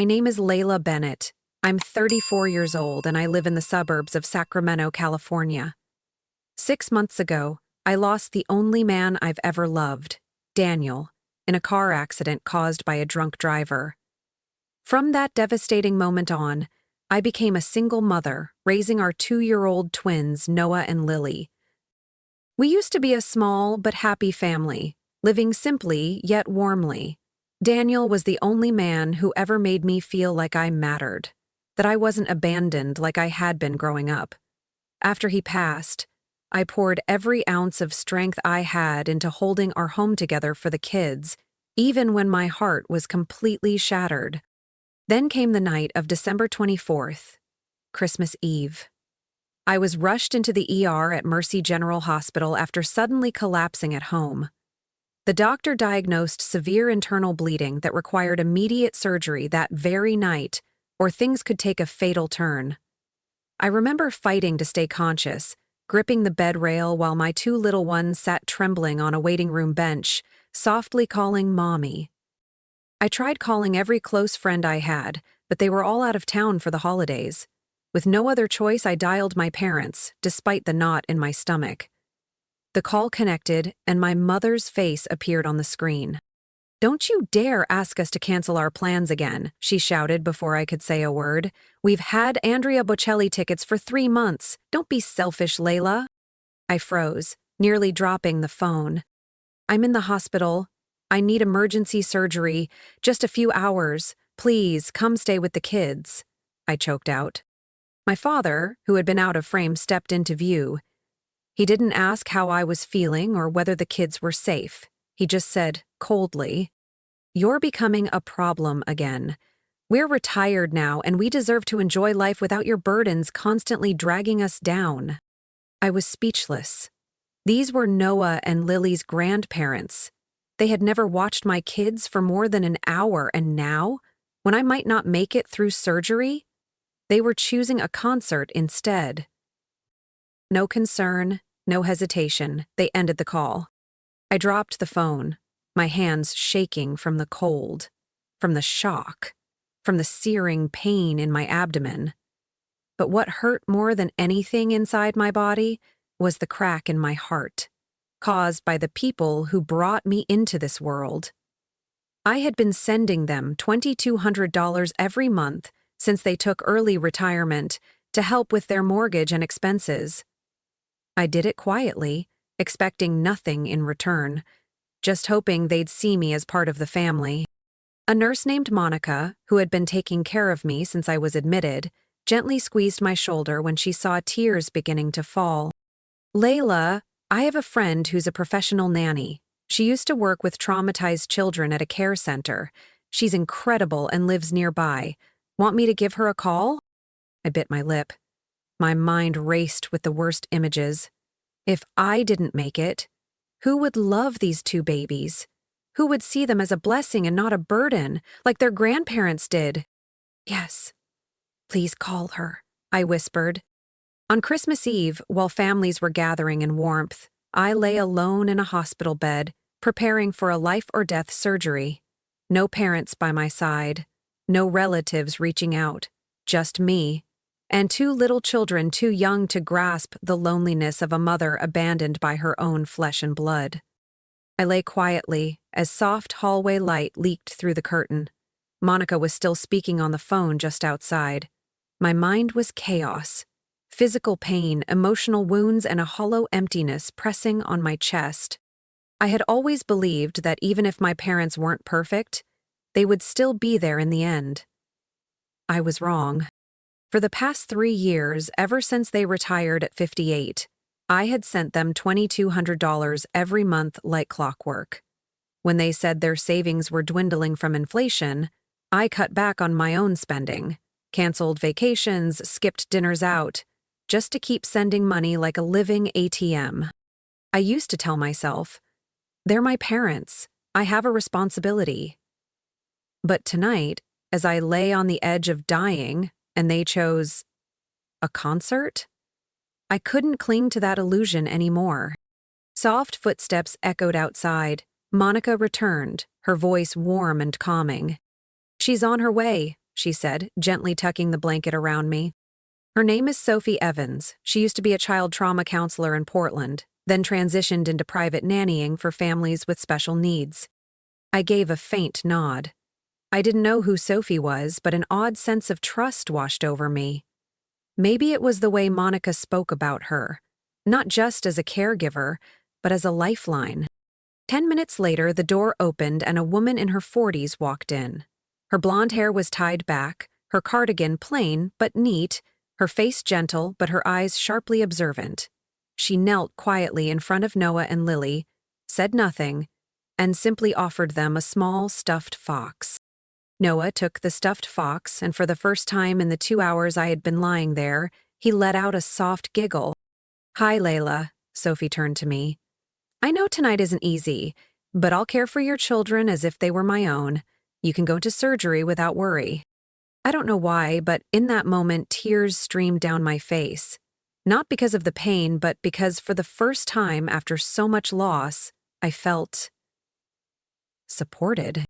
My name is Layla Bennett. I'm 34 years old and I live in the suburbs of Sacramento, California. 6 months ago, I lost the only man I've ever loved, Daniel, in a car accident caused by a drunk driver. From that devastating moment on, I became a single mother, raising our 2-year-old twins, Noah and Lily. We used to be a small but happy family, living simply yet warmly. Daniel was the only man who ever made me feel like I mattered, that I wasn't abandoned like I had been growing up. After he passed, I poured every ounce of strength I had into holding our home together for the kids, even when my heart was completely shattered. Then came the night of December 24th, Christmas Eve. I was rushed into the ER at Mercy General Hospital after suddenly collapsing at home. The doctor diagnosed severe internal bleeding that required immediate surgery that very night, or things could take a fatal turn. I remember fighting to stay conscious, gripping the bed rail while my 2 little ones sat trembling on a waiting room bench, softly calling Mommy. I tried calling every close friend I had, but they were all out of town for the holidays. With no other choice, I dialed my parents, despite the knot in my stomach. The call connected, and my mother's face appeared on the screen. "Don't you dare ask us to cancel our plans again," she shouted before I could say a word. "We've had Andrea Bocelli tickets for 3 months. Don't be selfish, Layla." I froze, nearly dropping the phone. "I'm in the hospital. I need emergency surgery. Just a few hours. Please, come stay with the kids," I choked out. My father, who had been out of frame, stepped into view. He didn't ask how I was feeling or whether the kids were safe. He just said, coldly, "You're becoming a problem again. We're retired now, and we deserve to enjoy life without your burdens constantly dragging us down." I was speechless. These were Noah and Lily's grandparents. They had never watched my kids for more than an hour, and now, when I might not make it through surgery, they were choosing a concert instead. No concern, no hesitation, they ended the call. I dropped the phone, my hands shaking from the cold, from the shock, from the searing pain in my abdomen. But what hurt more than anything inside my body was the crack in my heart, caused by the people who brought me into this world. I had been sending them $2,200 every month since they took early retirement to help with their mortgage and expenses. I did it quietly, expecting nothing in return, just hoping they'd see me as part of the family. A nurse named Monica, who had been taking care of me since I was admitted, gently squeezed my shoulder when she saw tears beginning to fall. "Layla, I have a friend who's a professional nanny. She used to work with traumatized children at a care center. She's incredible and lives nearby. Want me to give her a call?" I bit my lip. My mind raced with the worst images. If I didn't make it, who would love these 2 babies? Who would see them as a blessing and not a burden, like their grandparents did? "Yes, please call her," I whispered. On Christmas Eve, while families were gathering in warmth, I lay alone in a hospital bed, preparing for a life-or-death surgery. No parents by my side, no relatives reaching out, just me, and 2 little children too young to grasp the loneliness of a mother abandoned by her own flesh and blood. I lay quietly as soft hallway light leaked through the curtain. Monica was still speaking on the phone just outside. My mind was chaos. Physical pain, emotional wounds, and a hollow emptiness pressing on my chest. I had always believed that even if my parents weren't perfect, they would still be there in the end. I was wrong. For the past 3 years, ever since they retired at 58, I had sent them $2,200 every month like clockwork. When they said their savings were dwindling from inflation, I cut back on my own spending, canceled vacations, skipped dinners out, just to keep sending money like a living ATM. I used to tell myself, they're my parents, I have a responsibility. But tonight, as I lay on the edge of dying, and they chose a concert, I couldn't cling to that illusion anymore. Soft footsteps echoed outside. Monica returned, her voice warm and calming. "She's on her way. she said, gently tucking the blanket around me. Her name is Sophie Evans. She used to be a child trauma counselor in Portland, then transitioned into private nannying for families with special needs. I gave a faint nod. I didn't know who Sophie was, but an odd sense of trust washed over me. Maybe it was the way Monica spoke about her, not just as a caregiver, but as a lifeline. 10 minutes later, the door opened and a woman in her 40s walked in. Her blonde hair was tied back, her cardigan plain but neat, her face gentle but her eyes sharply observant. She knelt quietly in front of Noah and Lily, said nothing, and simply offered them a small stuffed fox. Noah took the stuffed fox, and for the first time in the 2 hours I had been lying there, he let out a soft giggle. "Hi, Layla," Sophie turned to me. "I know tonight isn't easy, but I'll care for your children as if they were my own. You can go to surgery without worry." I don't know why, but in that moment, tears streamed down my face. Not because of the pain, but because for the first time after so much loss, I felt supported.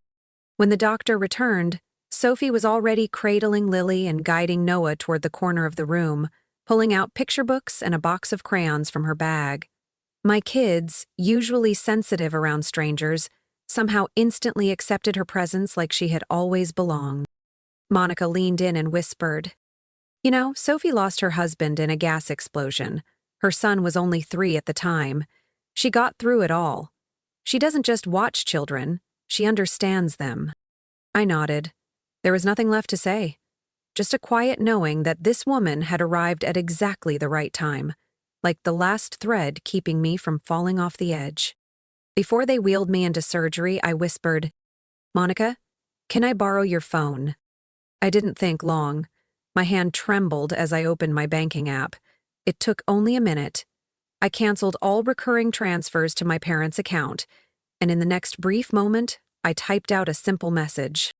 When the doctor returned, Sophie was already cradling Lily and guiding Noah toward the corner of the room, pulling out picture books and a box of crayons from her bag. My kids, usually sensitive around strangers, somehow instantly accepted her presence like she had always belonged. Monica leaned in and whispered, "You know, Sophie lost her husband in a gas explosion. Her son was only 3 at the time. She got through it all. She doesn't just watch children, she understands them." I nodded. There was nothing left to say. Just a quiet knowing that this woman had arrived at exactly the right time, like the last thread keeping me from falling off the edge. Before they wheeled me into surgery, I whispered, "Monica, can I borrow your phone?" I didn't think long. My hand trembled as I opened my banking app. It took only a minute. I canceled all recurring transfers to my parents' account, and in the next brief moment, I typed out a simple message.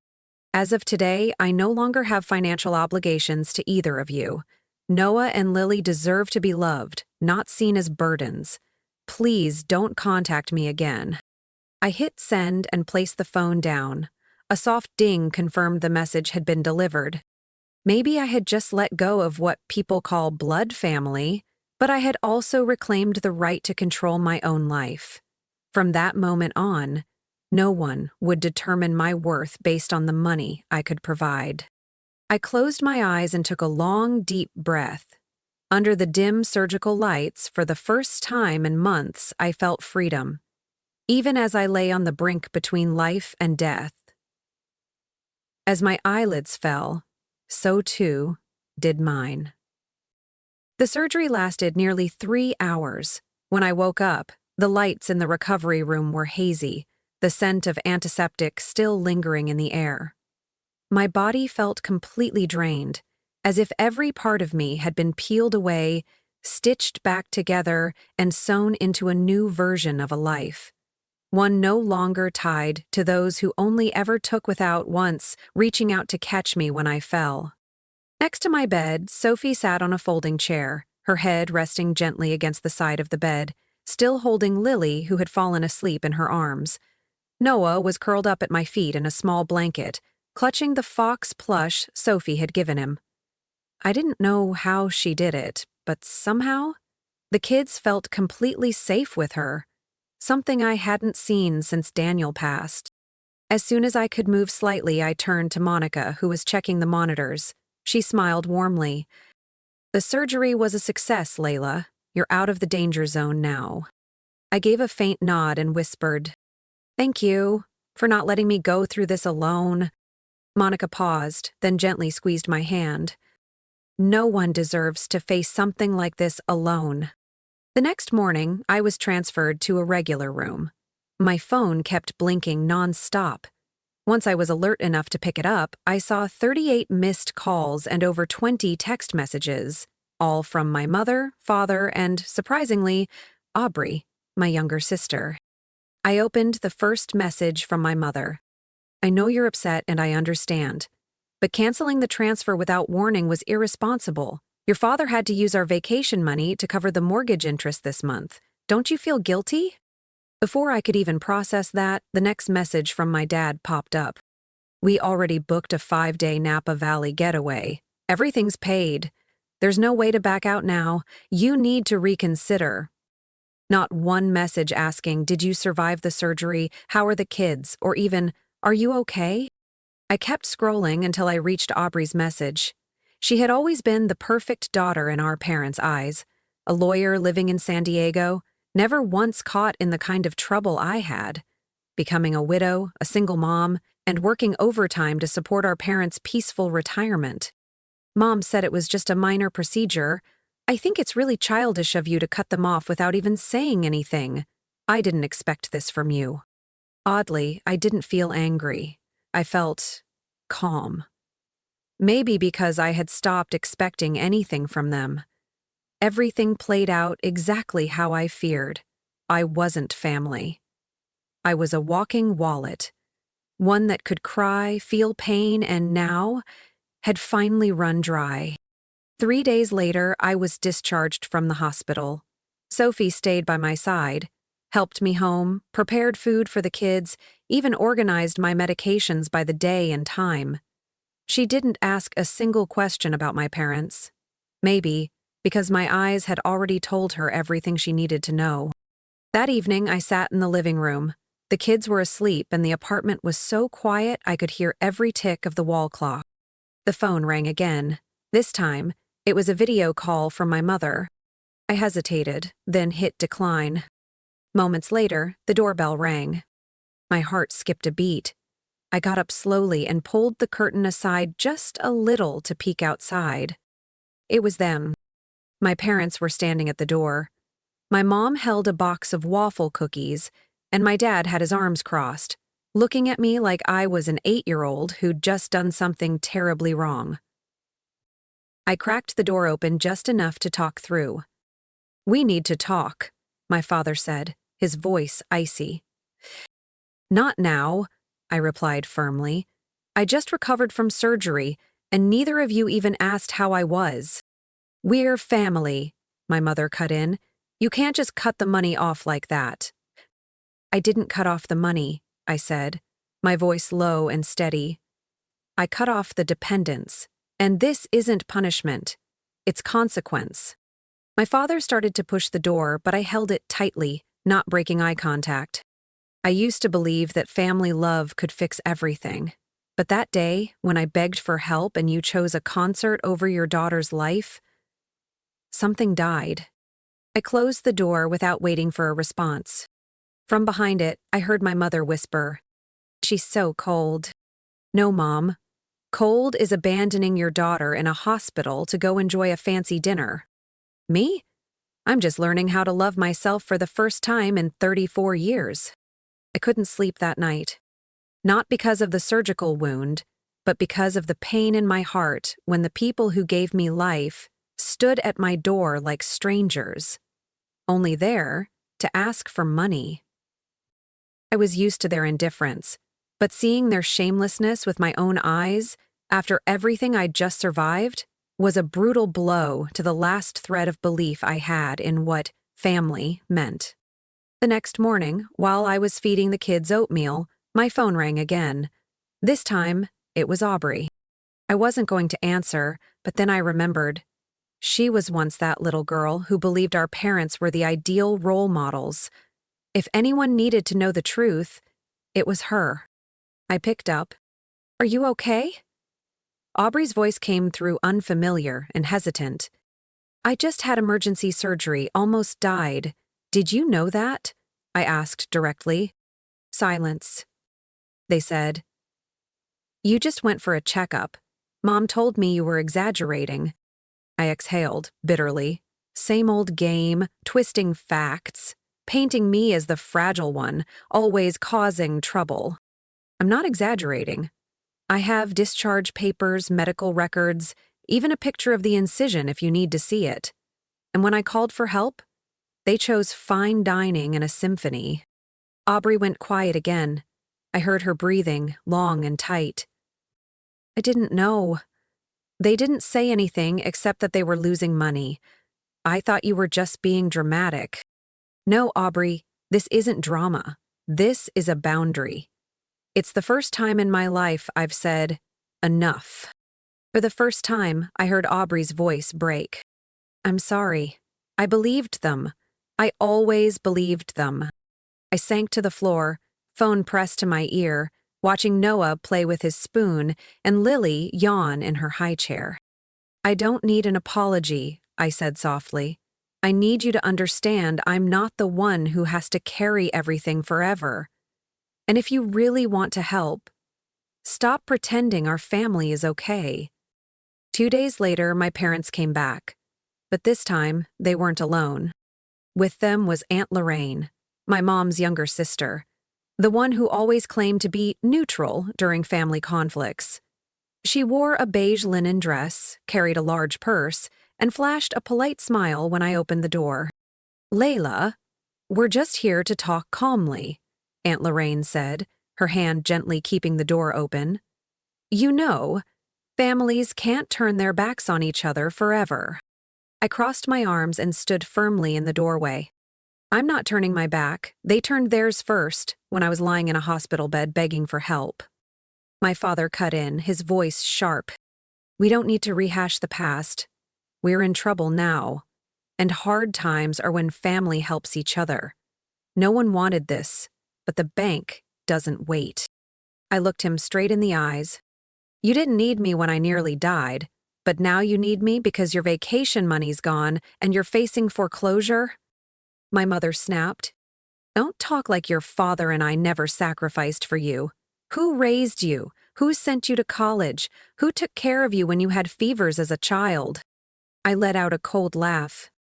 "As of today, I no longer have financial obligations to either of you. Noah and Lily deserve to be loved, not seen as burdens. Please don't contact me again." I hit send and placed the phone down. A soft ding confirmed the message had been delivered. Maybe I had just let go of what people call blood family, but I had also reclaimed the right to control my own life. From that moment on, no one would determine my worth based on the money I could provide. I closed my eyes and took a long, deep breath. Under the dim surgical lights, for the first time in months, I felt freedom, even as I lay on the brink between life and death. As my eyelids fell, so too did mine. The surgery lasted nearly 3 hours. When I woke up, the lights in the recovery room were hazy, the scent of antiseptic still lingering in the air. My body felt completely drained, as if every part of me had been peeled away, stitched back together, and sewn into a new version of a life. One no longer tied to those who only ever took without once reaching out to catch me when I fell. Next to my bed, Sophie sat on a folding chair, her head resting gently against the side of the bed, still holding Lily, who had fallen asleep in her arms. Noah was curled up at my feet in a small blanket, clutching the fox plush Sophie had given him. I didn't know how she did it, but somehow, the kids felt completely safe with her, something I hadn't seen since Daniel passed. As soon as I could move slightly, I turned to Monica, who was checking the monitors. She smiled warmly. "The surgery was a success, Layla. You're out of the danger zone now." I gave a faint nod and whispered, "Thank you for not letting me go through this alone." Monica paused, then gently squeezed my hand. "No one deserves to face something like this alone." The next morning, I was transferred to a regular room. My phone kept blinking non-stop. Once I was alert enough to pick it up, I saw 38 missed calls and over 20 text messages, all from my mother, father, and, surprisingly, Aubrey, my younger sister. I opened the first message from my mother. "I know you're upset and I understand, but canceling the transfer without warning was irresponsible. Your father had to use our vacation money to cover the mortgage interest this month. Don't you feel guilty?" Before I could even process that, the next message from my dad popped up. We already booked a 5-day Napa Valley getaway. Everything's paid. There's no way to back out now. You need to reconsider. Not one message asking, did you survive the surgery? How are the kids? Or even, are you okay? I kept scrolling until I reached Aubrey's message. She had always been the perfect daughter in our parents' eyes. A lawyer living in San Diego, never once caught in the kind of trouble I had. Becoming a widow, a single mom, and working overtime to support our parents' peaceful retirement. Mom said it was just a minor procedure. I think it's really childish of you to cut them off without even saying anything. I didn't expect this from you. Oddly, I didn't feel angry. I felt calm. Maybe because I had stopped expecting anything from them. Everything played out exactly how I feared. I wasn't family. I was a walking wallet, one that could cry, feel pain, and now had finally run dry. 3 days later, I was discharged from the hospital. Sophie stayed by my side, helped me home, prepared food for the kids, even organized my medications by the day and time. She didn't ask a single question about my parents. Maybe because my eyes had already told her everything she needed to know. That evening, I sat in the living room. The kids were asleep and the apartment was so quiet I could hear every tick of the wall clock. The phone rang again. This time, it was a video call from my mother. I hesitated, then hit decline. Moments later, the doorbell rang. My heart skipped a beat. I got up slowly and pulled the curtain aside just a little to peek outside. It was them. My parents were standing at the door. My mom held a box of waffle cookies, and my dad had his arms crossed, looking at me like I was an 8-year-old who'd just done something terribly wrong. I cracked the door open just enough to talk through. "We need to talk," my father said, his voice icy. "Not now," I replied firmly. "I just recovered from surgery, and neither of you even asked how I was." "We're family," my mother cut in. "You can't just cut the money off like that." "I didn't cut off the money," I said, my voice low and steady. "I cut off the dependence, and this isn't punishment. It's consequence." My father started to push the door, but I held it tightly, not breaking eye contact. I used to believe that family love could fix everything. But that day, when I begged for help and you chose a concert over your daughter's life, something died. I closed the door without waiting for a response. From behind it, I heard my mother whisper, "She's so cold." "No, Mom. Cold is abandoning your daughter in a hospital to go enjoy a fancy dinner." "Me? I'm just learning how to love myself for the first time in 34 years. I couldn't sleep that night. Not because of the surgical wound, but because of the pain in my heart when the people who gave me life stood at my door like strangers, only there to ask for money. I was used to their indifference, but seeing their shamelessness with my own eyes, after everything I'd just survived, was a brutal blow to the last thread of belief I had in what family meant. The next morning, while I was feeding the kids oatmeal, my phone rang again. This time, it was Aubrey. I wasn't going to answer, but then I remembered. She was once that little girl who believed our parents were the ideal role models. If anyone needed to know the truth, it was her. I picked up. "Are you okay?" Aubrey's voice came through unfamiliar and hesitant. "I just had emergency surgery, almost died. Did you know that?" I asked directly. Silence. They said, "You just went for a checkup. Mom told me you were exaggerating." I exhaled, bitterly. Same old game, twisting facts, painting me as the fragile one, always causing trouble. I'm not exaggerating. I have discharge papers, medical records, even a picture of the incision if you need to see it. And when I called for help, they chose fine dining and a symphony. Aubrey went quiet again. I heard her breathing, long and tight. "I didn't know. They didn't say anything except that they were losing money. I thought you were just being dramatic." "No, Aubrey, this isn't drama. This is a boundary. It's the first time in my life I've said, enough. For the first time, I heard Aubrey's voice break. I'm sorry. I believed them. I always believed them. I sank to the floor, phone pressed to my ear, watching Noah play with his spoon and Lily yawn in her high chair. I don't need an apology, I said softly. I need you to understand I'm not the one who has to carry everything forever. And if you really want to help, stop pretending our family is okay. 2 days later, my parents came back. But this time, they weren't alone. With them was Aunt Lorraine, my mom's younger sister, the one who always claimed to be neutral during family conflicts. She wore a beige linen dress, carried a large purse, and flashed a polite smile when I opened the door. "Layla, we're just here to talk calmly," Aunt Lorraine said, her hand gently keeping the door open. "You know, families can't turn their backs on each other forever." I crossed my arms and stood firmly in the doorway. I'm not turning my back. They turned theirs first when I was lying in a hospital bed begging for help. My father cut in, his voice sharp. "We don't need to rehash the past. We're in trouble now. And hard times are when family helps each other. No one wanted this, but the bank doesn't wait." I looked him straight in the eyes. "You didn't need me when I nearly died, but now you need me because your vacation money's gone and you're facing foreclosure?" My mother snapped. "Don't talk like your father and I never sacrificed for you. Who raised you? Who sent you to college? Who took care of you when you had fevers as a child?" I let out a cold laugh.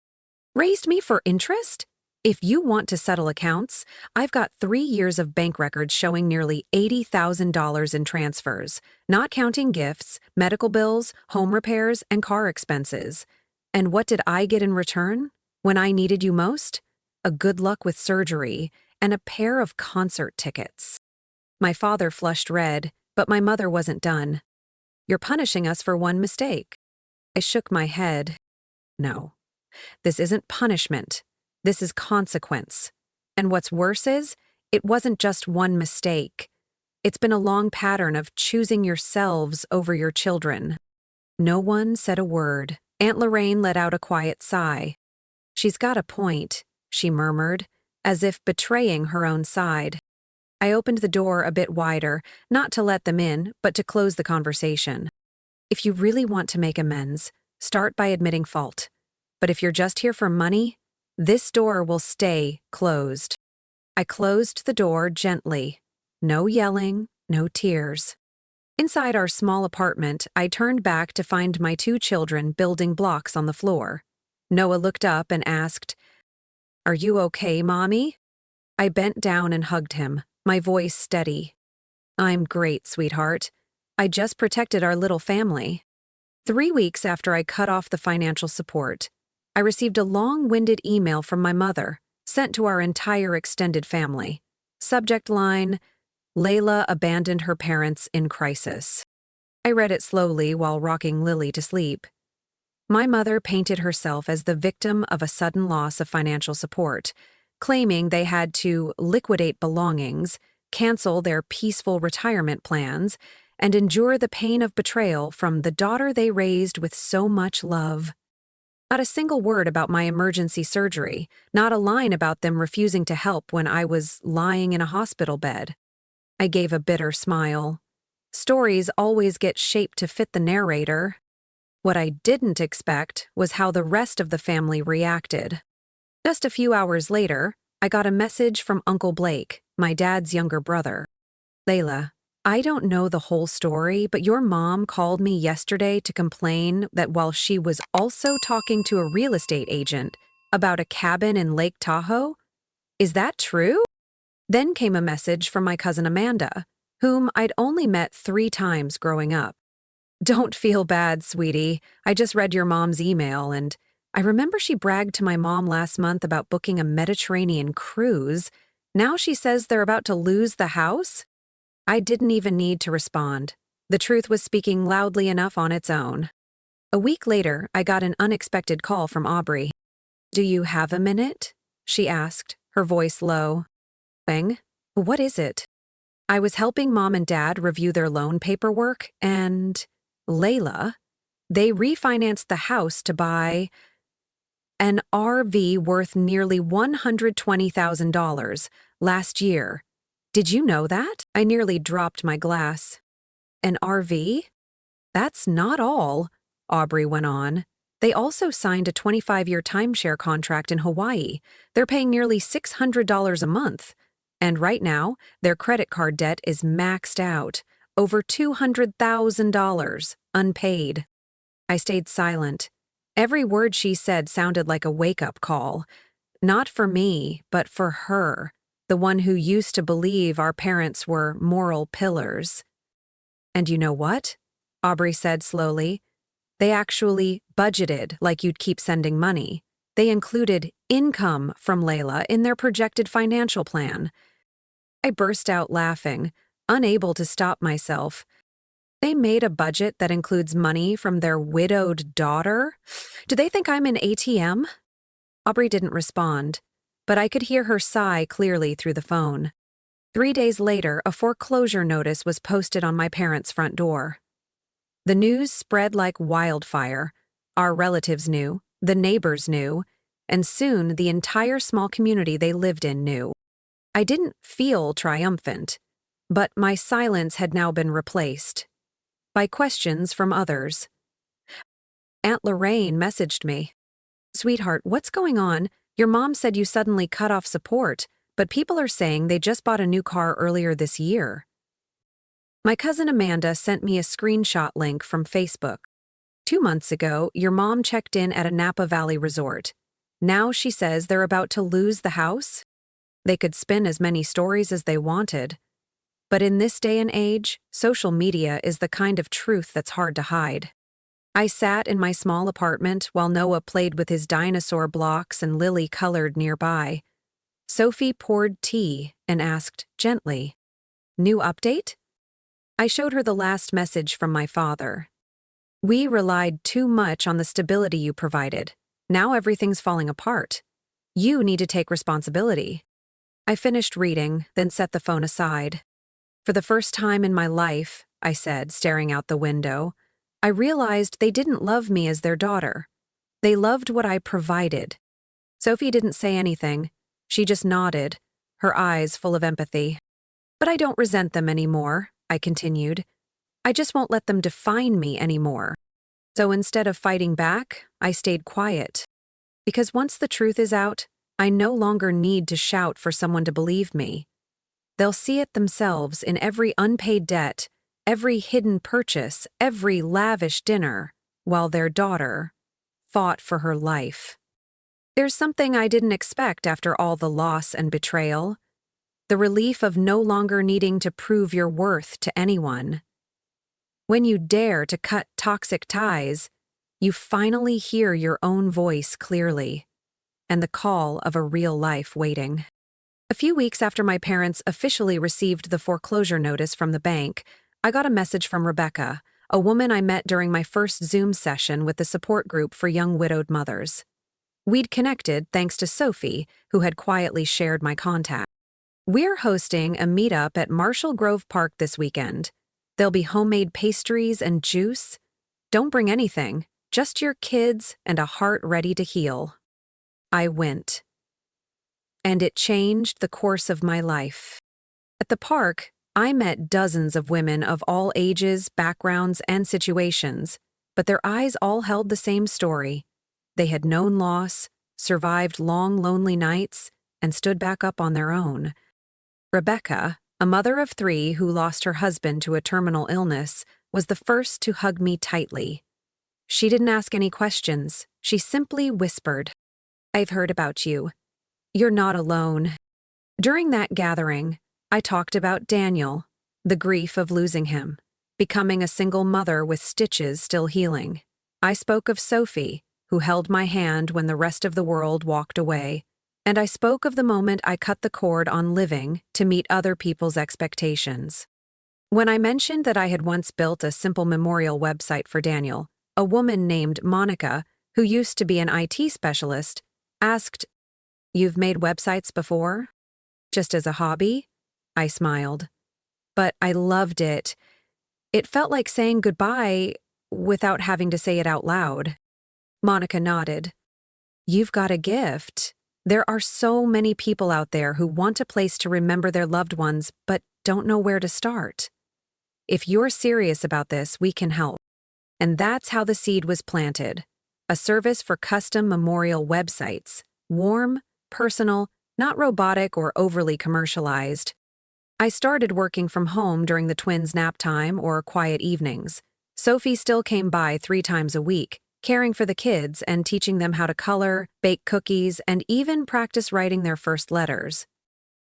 "Raised me for interest? If you want to settle accounts, I've got 3 years of bank records showing nearly $80,000 in transfers, not counting gifts, medical bills, home repairs, and car expenses. And what did I get in return? When I needed you most? A good luck with surgery and a pair of concert tickets." My father flushed red, but my mother wasn't done. "You're punishing us for one mistake." I shook my head. "No, this isn't punishment. This is consequence. And what's worse is, it wasn't just one mistake. It's been a long pattern of choosing yourselves over your children." No one said a word. Aunt Lorraine let out a quiet sigh. "She's got a point," she murmured, as if betraying her own side. I opened the door a bit wider, not to let them in, but to close the conversation. "If you really want to make amends, start by admitting fault. But if you're just here for money, this door will stay closed." I closed the door gently. No yelling, no tears. Inside our small apartment, I turned back to find my 2 children building blocks on the floor. Noah looked up and asked, "Are you okay, Mommy?" I bent down and hugged him, my voice steady. "I'm great, sweetheart. I just protected our little family." 3 weeks after I cut off the financial support, I received a long-winded email from my mother, sent to our entire extended family. Subject line, "Layla abandoned her parents in crisis." I read it slowly while rocking Lily to sleep. My mother painted herself as the victim of a sudden loss of financial support, claiming they had to liquidate belongings, cancel their peaceful retirement plans, and endure the pain of betrayal from the daughter they raised with so much love. Not a single word about my emergency surgery, not a line about them refusing to help when I was lying in a hospital bed. I gave a bitter smile. Stories always get shaped to fit the narrator. What I didn't expect was how the rest of the family reacted. Just a few hours later, I got a message from Uncle Blake, my dad's younger brother. "Layla, I don't know the whole story, but your mom called me yesterday to complain that while she was also talking to a real estate agent about a cabin in Lake Tahoe. Is that true?" Then came a message from my cousin Amanda, whom I'd only met 3 times growing up. "Don't feel bad, sweetie. I just read your mom's email, and I remember she bragged to my mom last month about booking a Mediterranean cruise. Now she says they're about to lose the house?" I didn't even need to respond. The truth was speaking loudly enough on its own. A week later, I got an unexpected call from Aubrey. "Do you have a minute?" she asked, her voice low. "Bang? What is it?" I was helping mom and dad review their loan paperwork, and Layla, they refinanced the house to buy an RV worth nearly $120,000 last year. Did you know that? I nearly dropped my glass. An RV? That's not all, Aubrey went on. They also signed a 25-year timeshare contract in Hawaii. They're paying nearly $600 a month. And right now, their credit card debt is maxed out, over $200,000, unpaid. I stayed silent. Every word she said sounded like a wake-up call. Not for me, but for her, the one who used to believe our parents were moral pillars. And you know what? Aubrey said slowly. They actually budgeted like you'd keep sending money. They included income from Layla in their projected financial plan. I burst out laughing, unable to stop myself. They made a budget that includes money from their widowed daughter? Do they think I'm an ATM? Aubrey didn't respond, but I could hear her sigh clearly through the phone. 3 days later, a foreclosure notice was posted on my parents' front door. The news spread like wildfire. Our relatives knew, the neighbors knew, and soon the entire small community they lived in knew. I didn't feel triumphant, but my silence had now been replaced by questions from others. Aunt Lorraine messaged me. "Sweetheart, what's going on? Your mom said you suddenly cut off support, but people are saying they just bought a new car earlier this year." My cousin Amanda sent me a screenshot link from Facebook. 2 months ago, your mom checked in at a Napa Valley resort. Now she says they're about to lose the house? They could spin as many stories as they wanted. But in this day and age, social media is the kind of truth that's hard to hide. I sat in my small apartment while Noah played with his dinosaur blocks and Lily colored nearby. Sophie poured tea and asked gently, "New update?" I showed her the last message from my father. "We relied too much on the stability you provided. Now everything's falling apart. You need to take responsibility." I finished reading, then set the phone aside. "For the first time in my life," I said, staring out the window, "I realized they didn't love me as their daughter. They loved what I provided." Sophie didn't say anything. She just nodded, her eyes full of empathy. "But I don't resent them anymore," I continued. "I just won't let them define me anymore." So instead of fighting back, I stayed quiet. Because once the truth is out, I no longer need to shout for someone to believe me. They'll see it themselves in every unpaid debt, every hidden purchase, every lavish dinner, while their daughter fought for her life. There's something I didn't expect after all the loss and betrayal. The relief of no longer needing to prove your worth to anyone. When you dare to cut toxic ties, you finally hear your own voice clearly, and the call of a real life waiting. A few weeks after my parents officially received the foreclosure notice from the bank, I got a message from Rebecca, a woman I met during my first Zoom session with the support group for young widowed mothers. We'd connected thanks to Sophie, who had quietly shared my contact. "We're hosting a meetup at Marshall Grove Park this weekend. There'll be homemade pastries and juice. Don't bring anything, just your kids and a heart ready to heal." I went. And it changed the course of my life. At the park, I met dozens of women of all ages, backgrounds, and situations, but their eyes all held the same story. They had known loss, survived long, lonely nights, and stood back up on their own. Rebecca, a mother of 3 who lost her husband to a terminal illness, was the first to hug me tightly. She didn't ask any questions. She simply whispered, "I've heard about you. You're not alone." During that gathering, I talked about Daniel, the grief of losing him, becoming a single mother with stitches still healing. I spoke of Sophie, who held my hand when the rest of the world walked away, and I spoke of the moment I cut the cord on living to meet other people's expectations. When I mentioned that I had once built a simple memorial website for Daniel, a woman named Monica, who used to be an IT specialist, asked, "You've made websites before? Just as a hobby?" I smiled. but I loved it. It felt like saying goodbye without having to say it out loud. Monica nodded. You've got a gift. There are so many people out there who want a place to remember their loved ones but don't know where to start. If you're serious about this, we can help. And that's how the seed was planted. A service for custom memorial websites. Warm, personal, not robotic or overly commercialized. I started working from home during the twins' nap time or quiet evenings. Sophie still came by 3 times a week, caring for the kids and teaching them how to color, bake cookies, and even practice writing their first letters.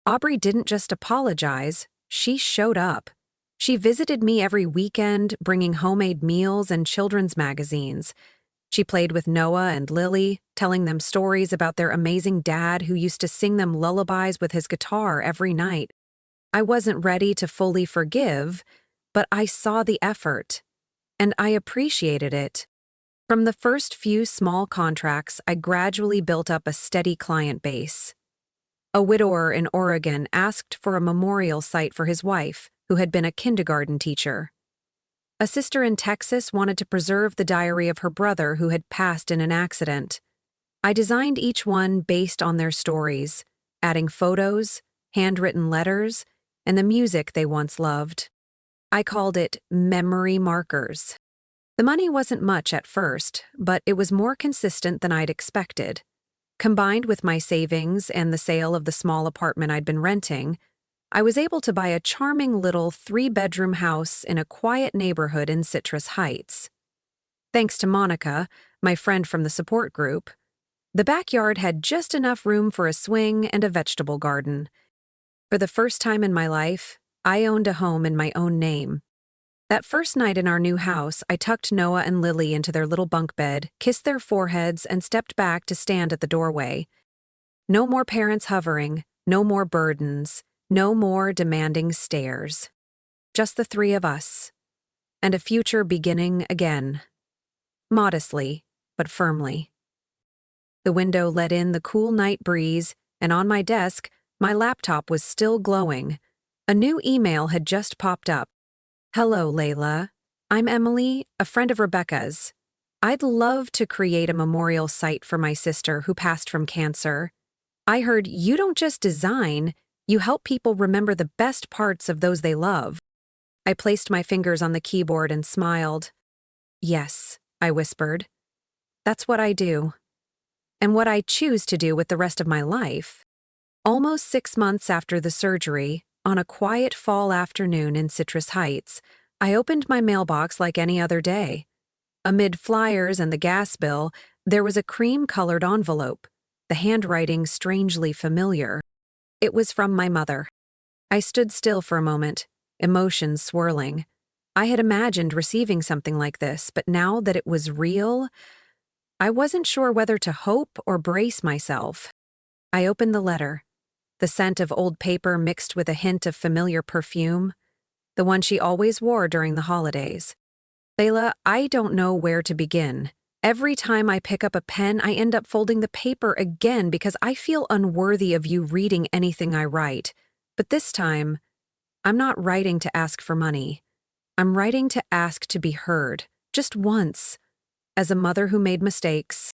Aubrey didn't just apologize, she showed up. She visited me every weekend, bringing homemade meals and children's magazines. She played with Noah and Lily, telling them stories about their amazing dad who used to sing them lullabies with his guitar every night. I wasn't ready to fully forgive, but I saw the effort, and I appreciated it. From the first few small contracts, I gradually built up a steady client base. A widower in Oregon asked for a memorial site for his wife, who had been a kindergarten teacher. A sister in Texas wanted to preserve the diary of her brother who had passed in an accident. I designed each one based on their stories, adding photos, handwritten letters, and the music they once loved. I called it memory markers. The money wasn't much at first, but it was more consistent than I'd expected. Combined with my savings and the sale of the small apartment I'd been renting, I was able to buy a charming little 3-bedroom house in a quiet neighborhood in Citrus Heights. Thanks to Monica, my friend from the support group, the backyard had just enough room for a swing and a vegetable garden. For the first time in my life, I owned a home in my own name. That first night in our new house, I tucked Noah and Lily into their little bunk bed, kissed their foreheads, and stepped back to stand at the doorway. No more parents hovering, no more burdens, no more demanding stares. Just the 3 of us. And a future beginning again. Modestly, but firmly. The window let in the cool night breeze, and on my desk, my laptop was still glowing. A new email had just popped up. Hello, Layla. I'm Emily, a friend of Rebecca's. I'd love to create a memorial site for my sister who passed from cancer. I heard you don't just design, you help people remember the best parts of those they love. I placed my fingers on the keyboard and smiled. Yes, I whispered. That's what I do. And what I choose to do with the rest of my life. Almost 6 months after the surgery, on a quiet fall afternoon in Citrus Heights, I opened my mailbox like any other day. Amid flyers and the gas bill, there was a cream-colored envelope, the handwriting strangely familiar. It was from my mother. I stood still for a moment, emotions swirling. I had imagined receiving something like this, but now that it was real, I wasn't sure whether to hope or brace myself. I opened the letter. The scent of old paper mixed with a hint of familiar perfume, the one she always wore during the holidays. Layla, I don't know where to begin. Every time I pick up a pen, I end up folding the paper again because I feel unworthy of you reading anything I write. But this time, I'm not writing to ask for money. I'm writing to ask to be heard, just once. As a mother who made mistakes,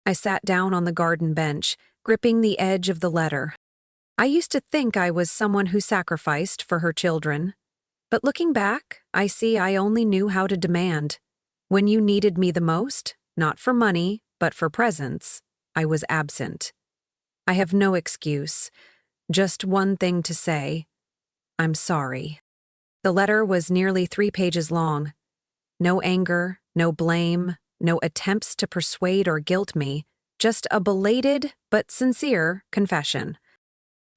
I sat down on the garden bench, gripping the edge of the letter. I used to think I was someone who sacrificed for her children. But looking back, I see I only knew how to demand. When you needed me the most, not for money, but for presence, I was absent. I have no excuse, just one thing to say. I'm sorry. The letter was nearly 3 pages long. No anger, no blame, no attempts to persuade or guilt me, just a belated but sincere confession.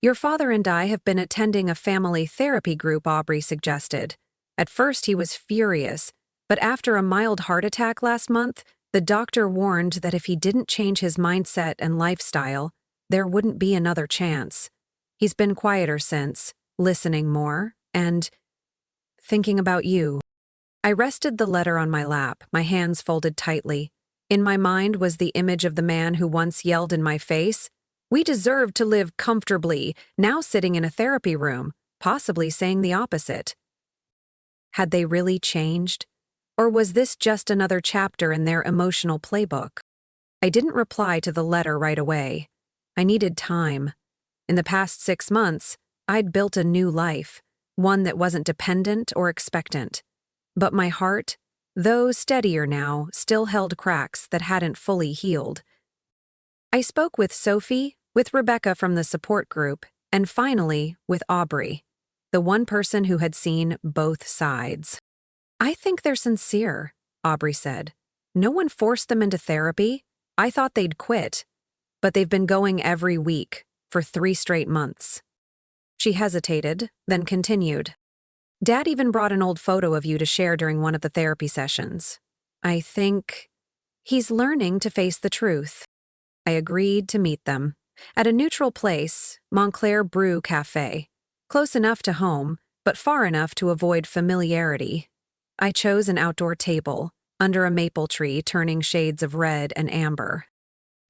Your father and I have been attending a family therapy group Aubrey suggested. At first he was furious, but after a mild heart attack last month, the doctor warned that if he didn't change his mindset and lifestyle, there wouldn't be another chance. He's been quieter since, listening more, and thinking about you. I rested the letter on my lap, my hands folded tightly. In my mind was the image of the man who once yelled in my face, "We deserve to live comfortably," now sitting in a therapy room, possibly saying the opposite. Had they really changed? Or was this just another chapter in their emotional playbook? I didn't reply to the letter right away. I needed time. In the past 6 months, I'd built a new life, one that wasn't dependent or expectant. But my heart, though steadier now, still held cracks that hadn't fully healed. I spoke with Sophie, with Rebecca from the support group, and finally with Aubrey, the one person who had seen both sides. "I think they're sincere," Aubrey said. "No one forced them into therapy. I thought they'd quit. But they've been going every week, for 3 straight months." She hesitated, then continued. "Dad even brought an old photo of you to share during one of the therapy sessions. I think he's learning to face the truth." I agreed to meet them at a neutral place, Montclair Brew Cafe, close enough to home, but far enough to avoid familiarity. I chose an outdoor table, under a maple tree turning shades of red and amber.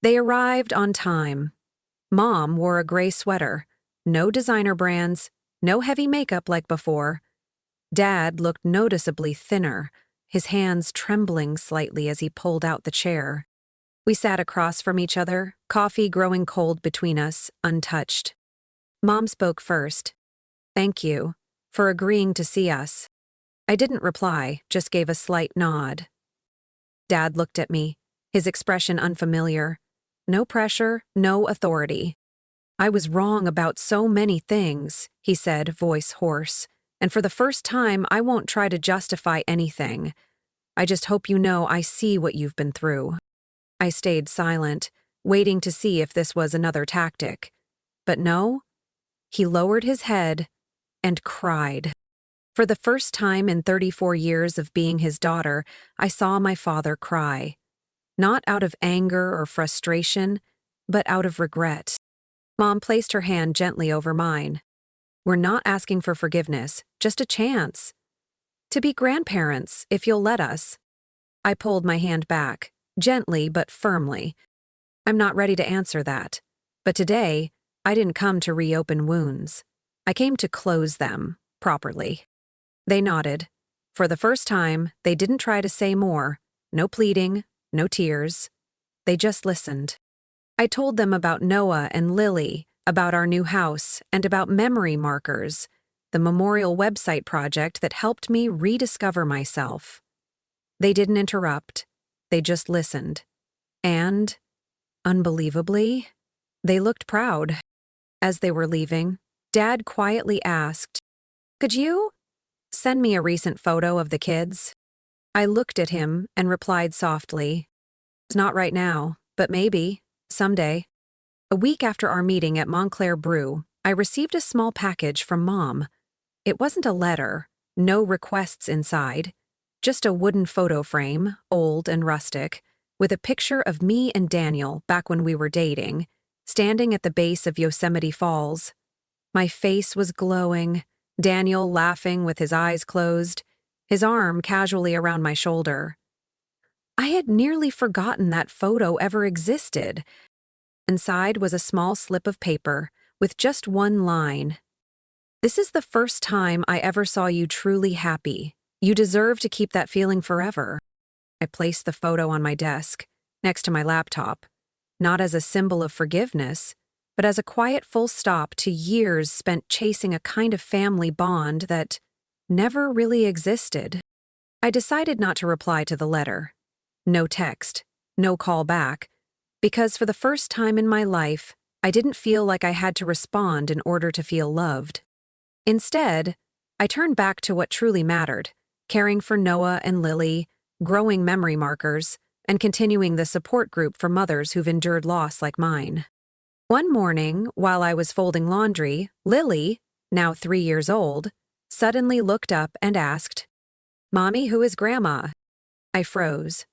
They arrived on time. Mom wore a gray sweater, no designer brands, no heavy makeup like before. Dad looked noticeably thinner, his hands trembling slightly as he pulled out the chair. We sat across from each other, coffee growing cold between us, untouched. Mom spoke first. "Thank you for agreeing to see us." I didn't reply, just gave a slight nod. Dad looked at me, his expression unfamiliar. No pressure, no authority. "I was wrong about so many things," he said, voice hoarse. "And for the first time, I won't try to justify anything. I just hope you know I see what you've been through." I stayed silent, waiting to see if this was another tactic. But no, he lowered his head and cried. For the first time in 34 years of being his daughter, I saw my father cry. Not out of anger or frustration, but out of regret. Mom placed her hand gently over mine. "We're not asking for forgiveness, just a chance. To be grandparents, if you'll let us." I pulled my hand back, gently but firmly. "I'm not ready to answer that. But today, I didn't come to reopen wounds. I came to close them, properly." They nodded. For the first time, they didn't try to say more. No pleading, no tears. They just listened. I told them about Noah and Lily, about our new house, and about memory markers, the memorial website project that helped me rediscover myself. They didn't interrupt. They just listened. And, unbelievably, they looked proud. As they were leaving, Dad quietly asked, "Could you send me a recent photo of the kids?" I looked at him and replied softly, "It's not right now, but maybe, someday." A week after our meeting at Montclair Brew, I received a small package from Mom. It wasn't a letter, no requests inside, just a wooden photo frame, old and rustic, with a picture of me and Daniel back when we were dating, standing at the base of Yosemite Falls. My face was glowing, Daniel laughing with his eyes closed, his arm casually around my shoulder. I had nearly forgotten that photo ever existed. Inside was a small slip of paper with just one line. "This is the first time I ever saw you truly happy. You deserve to keep that feeling forever." I placed the photo on my desk, next to my laptop, not as a symbol of forgiveness, but as a quiet full stop to years spent chasing a kind of family bond that never really existed. I decided not to reply to the letter. No text, no call back, because for the first time in my life, I didn't feel like I had to respond in order to feel loved. Instead, I turned back to what truly mattered, caring for Noah and Lily, growing memory markers, and continuing the support group for mothers who've endured loss like mine. One morning, while I was folding laundry, Lily, now 3 years old, suddenly looked up and asked, "Mommy, who is Grandma?" I froze.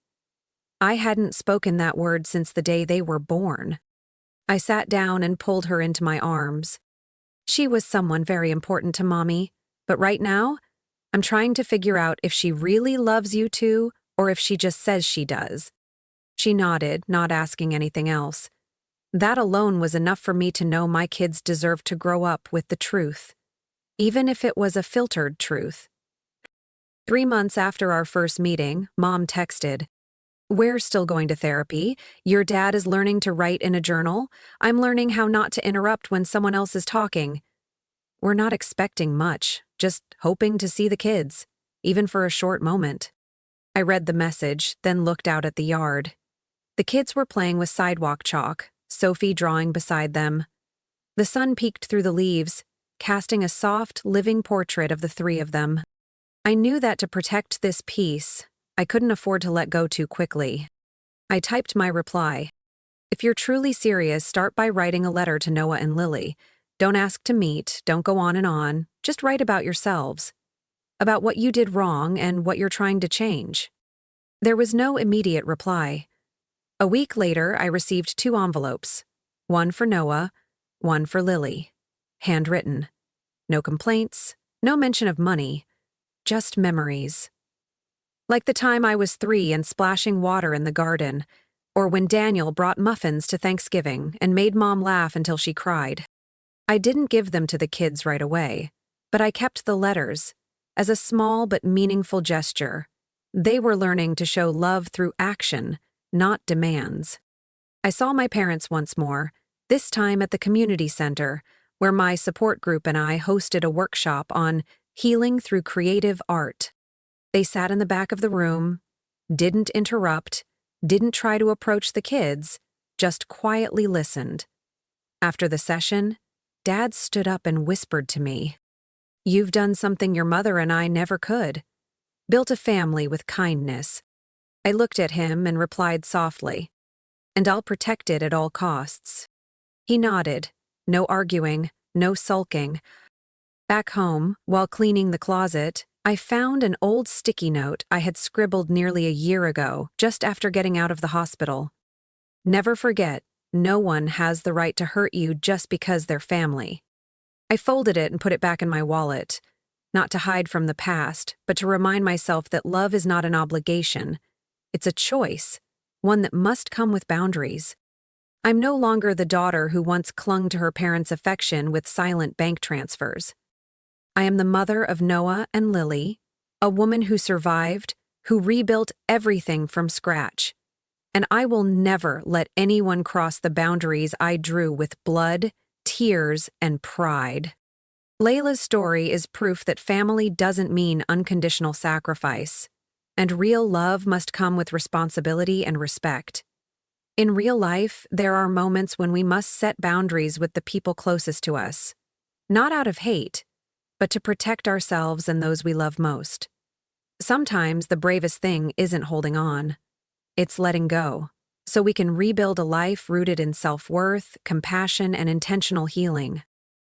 I hadn't spoken that word since the day they were born. I sat down and pulled her into my arms. She was someone very important to Mommy, but right now, I'm trying to figure out if she really loves you two or if she just says she does. She nodded, not asking anything else. That alone was enough for me to know my kids deserved to grow up with the truth. even if it was a filtered truth. 3 months after our first meeting, Mom texted, "We're still going to therapy. Your dad is learning to write in a journal. I'm learning how not to interrupt when someone else is talking. We're not expecting much, just hoping to see the kids, even for a short moment." I read the message, then looked out at the yard. The kids were playing with sidewalk chalk, Sophie drawing beside them. The sun peeked through the leaves, casting a soft, living portrait of the three of them. I knew that to protect this peace, I couldn't afford to let go too quickly. I typed my reply. "If you're truly serious, start by writing a letter to Noah and Lily. Don't ask to meet, don't go on, just write about yourselves. About what you did wrong and what you're trying to change." There was no immediate reply. A week later, I received 2 envelopes. One for Noah, one for Lily. Handwritten. No complaints, no mention of money, just memories. Like the time I was 3 and splashing water in the garden, or when Daniel brought muffins to Thanksgiving and made Mom laugh until she cried. I didn't give them to the kids right away, but I kept the letters as a small but meaningful gesture. They were learning to show love through action, not demands. I saw my parents once more, this time at the community center, where my support group and I hosted a workshop on healing through creative art. They sat in the back of the room, didn't interrupt, didn't try to approach the kids, just quietly listened. After the session, Dad stood up and whispered to me, "You've done something your mother and I never could. Built a family with kindness." I looked at him and replied softly, "And I'll protect it at all costs." He nodded, no arguing, no sulking. Back home, while cleaning the closet, I found an old sticky note I had scribbled nearly a year ago, just after getting out of the hospital. "Never forget, no one has the right to hurt you just because they're family." I folded it and put it back in my wallet, not to hide from the past, but to remind myself that love is not an obligation. It's a choice, one that must come with boundaries. I'm no longer the daughter who once clung to her parents' affection with silent bank transfers. I am the mother of Noah and Lily, a woman who survived, who rebuilt everything from scratch. And I will never let anyone cross the boundaries I drew with blood, tears, and pride. Layla's story is proof that family doesn't mean unconditional sacrifice, and real love must come with responsibility and respect. In real life, there are moments when we must set boundaries with the people closest to us, not out of hate, but to protect ourselves and those we love most. Sometimes the bravest thing isn't holding on. It's letting go, so we can rebuild a life rooted in self-worth, compassion, and intentional healing.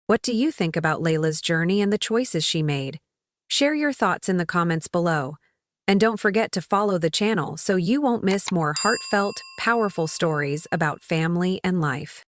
What do you think about Layla's journey and the choices she made? Share your thoughts in the comments below. And don't forget to follow the channel so you won't miss more heartfelt, powerful stories about family and life.